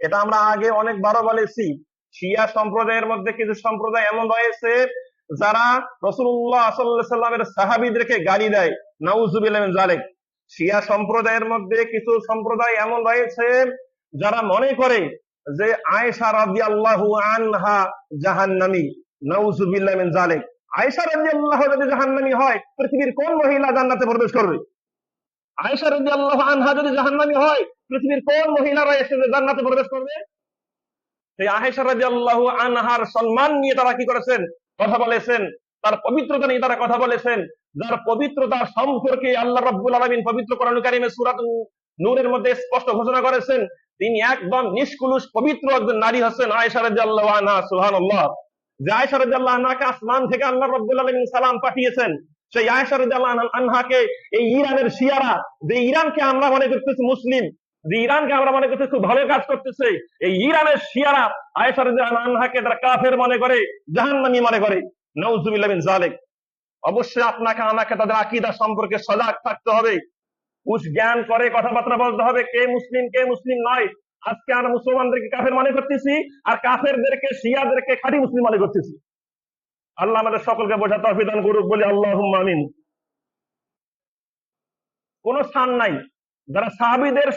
এটা আমরা আগে অনেকবারও বলেছি। শিয়া সম্প্রদায়ের মধ্যে কিছু সম্প্রদায় এমন রয়েছে যারা রাসূলুল্লাহ সাল্লাল্লাহু আলাইহি সাল্লামের সাহাবীদেরকে গালি দেয়, নাউযুবিল্লাহ মিন যালিক। শিয়া সম্প্রদায়ের মধ্যে কিছু সম্প্রদায় এমন রয়েছে যারা মনে করে যে আয়েশা রাদিয়াল্লাহু আনহা জাহান্নামী, নাউযুবিল্লাহ মিন যালিক। আয়েশা রাদিয়াল্লাহু যদি জাহান্নামী হয়, পৃথিবীর কোন মহিলা জান্নাতে প্রবেশ করবে? আয়েশা রাদিয়াল্লাহু আনহা যদি জাহান্নামী হয়, পৃথিবীর কোন মহিলারা এসে জান্নাতে প্রবেশ করবে? সেই আয়েশা রাদিয়াল্লাহু আনহার সম্মান নিয়ে তারা কি করেছেন? কথা বলেছেন। তার পবিত্রতা নিয়ে তারা কথা বলেছেন, যার পবিত্রতা সম্পর্কে আল্লাহ রাব্বুল আলামিন পবিত্র কোরআন কারীমে সূরা নূরের মধ্যে স্পষ্ট ঘোষণা করেছেন তিনি একদম নিষ্কলুষ পবিত্র একজন নারী হচ্ছেন আয়েশা রাদিয়াল্লাহু আনহা। সুবহানাল্লাহ। যে আয়েশা রাদিয়াল্লাহু আনহাকে আসমান থেকে আল্লাহ রাব্বুল আলামিন সালাম পাঠিয়েছেন, সেই আয়েশা রাদিয়াল্লাহু আনহাকে এই ইরানের শিয়ারা, যে ইরানকে আমরা মনে করতেছি মুসলিম, যে ইরানকে আমরা মনে করতেছি খুব ভালো কাজ করতেছে, এই ইরানের শিয়ারা আয়েশা রাদিয়াল্লাহু আনহাকে তারা কাফের মনে করে, জাহান্নামী মনে করে। নাউযুবিল্লাহ মিন যালিক। অবশ্যই আপনাকে আমাকে তাদের আকীদা সম্পর্কে সজাগ থাকতে হবে, উস জ্ঞান করে কথাবার্তা বলতে হবে, কে মুসলিম কে মুসলিম নয়। আজকে আমরা মুসলমানদেরকে কাফের মনে করতেছি, আর কাফেরদেরকে শিয়াদেরকে খাঁটি মুসলিম মনে করতেছি। আল্লাহ আমাদের সকলকে বোঝার তৌফিক দান করুক, বলি আল্লাহুম্মা আমিন। কোন স্থান নাই যারা সাহাবীদের